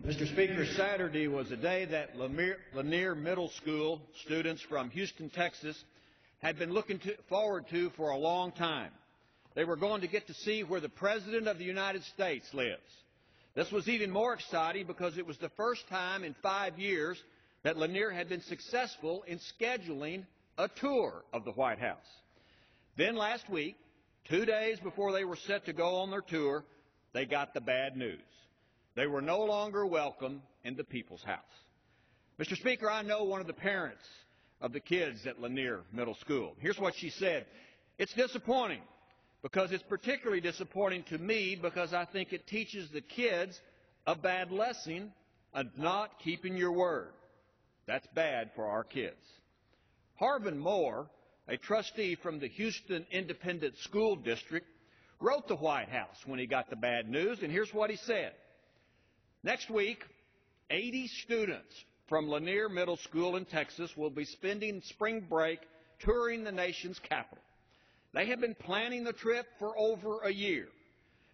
Mr. Speaker, Saturday was a day that Lanier Middle School students from Houston, Texas had been looking forward to for a long time. They were going to get to see where the President of the United States lives. This was even more exciting because it was the first time in 5 years that Lanier had been successful in scheduling a tour of the White House. Then last week, 2 days before they were set to go on their tour, they got the bad news. They were no longer welcome in the People's House. Mr. Speaker, I know one of the parents of the kids at Lanier Middle School. Here's what she said. It's disappointing because it's particularly disappointing to me because I think it teaches the kids a bad lesson of not keeping your word. That's bad for our kids. Harvin Moore, a trustee from the Houston Independent School District, wrote the White House when he got the bad news, and here's what he said. Next week, 80 students from Lanier Middle School in Texas will be spending spring break touring the nation's capital. They have been planning the trip for over a year.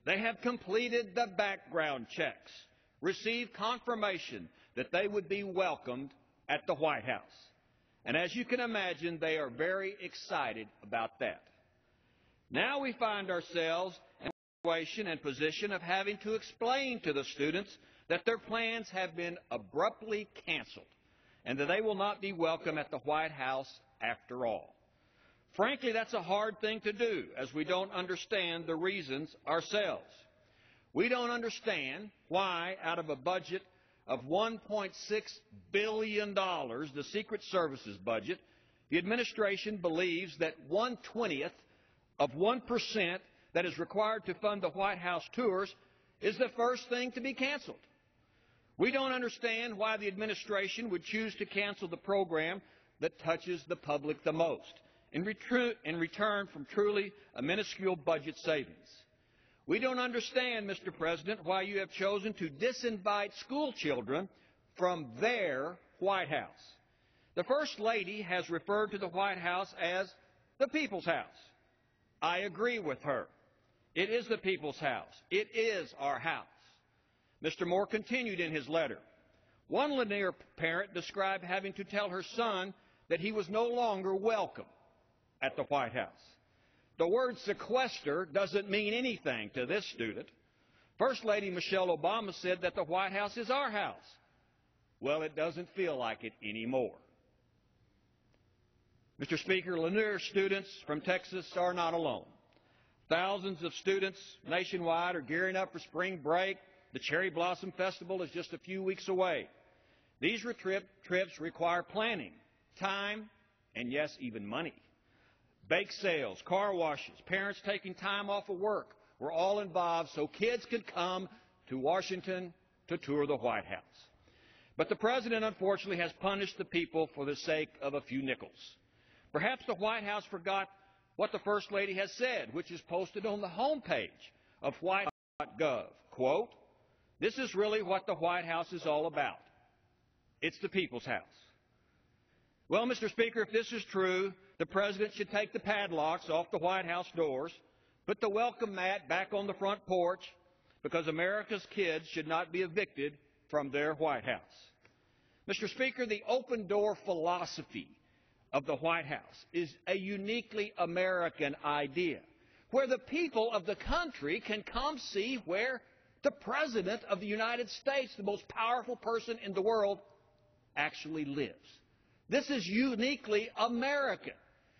They have completed the background checks, received confirmation that they would be welcomed at the White House. And as you can imagine, they are very excited about that. Now we find ourselves in a situation and position of having to explain to the students that their plans have been abruptly canceled and that they will not be welcome at the White House after all. Frankly, that's a hard thing to do, as we don't understand the reasons ourselves. We don't understand why, out of a budget of $1.6 billion, the Secret Service's budget, the administration believes that 1/20th of 1% that is required to fund the White House tours is the first thing to be canceled. We don't understand why the administration would choose to cancel the program that touches the public the most in return from truly a minuscule budget savings. We don't understand, Mr. President, why you have chosen to disinvite school children from their White House. The First Lady has referred to the White House as the People's House. I agree with her. It is the People's House. It is our house. Mr. Moore continued in his letter. One Lanier parent described having to tell her son that he was no longer welcome at the White House. The word sequester doesn't mean anything to this student. First Lady Michelle Obama said that the White House is our house. Well, it doesn't feel like it anymore. Mr. Speaker, Lanier students from Texas are not alone. Thousands of students nationwide are gearing up for spring break. The Cherry Blossom Festival is just a few weeks away. These trips require planning, time, and yes, even money. Bake sales, car washes, parents taking time off of work were all involved so kids could come to Washington to tour the White House. But the President, unfortunately, has punished the people for the sake of a few nickels. Perhaps the White House forgot what the First Lady has said, which is posted on the homepage of whitehouse.gov. Quote, "This is really what the White House is all about. It's the People's House." Well, Mr. Speaker, if this is true, the President should take the padlocks off the White House doors, put the welcome mat back on the front porch, because America's kids should not be evicted from their White House. Mr. Speaker, the open door philosophy of the White House is a uniquely American idea, where the people of the country can come see where the President of the United States, the most powerful person in the world, actually lives. This is uniquely American.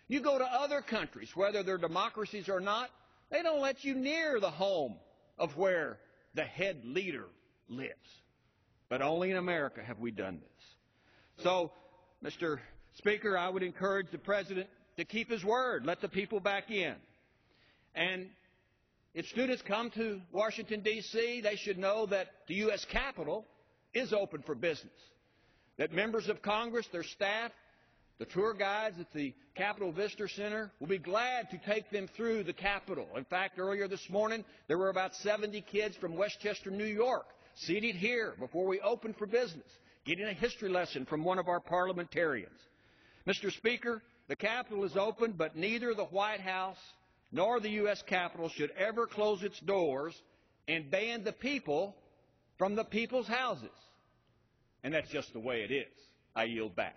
You go to other countries, whether they're democracies or not, they don't let you near the home of where the head leader lives. But only in America have we done this. So, Mr. Speaker, I would encourage the President to keep his word, let the people back in. And if students come to Washington, D.C., they should know that the U.S. Capitol is open for business, that members of Congress, their staff, the tour guides at the Capitol Visitor Center will be glad to take them through the Capitol. In fact, earlier this morning, there were about 70 kids from Westchester, New York, seated here before we opened for business, getting a history lesson from one of our parliamentarians. Mr. Speaker, the Capitol is open, but neither the White House nor the U.S. Capitol should ever close its doors and ban the people from the people's houses. And that's just the way it is. I yield back.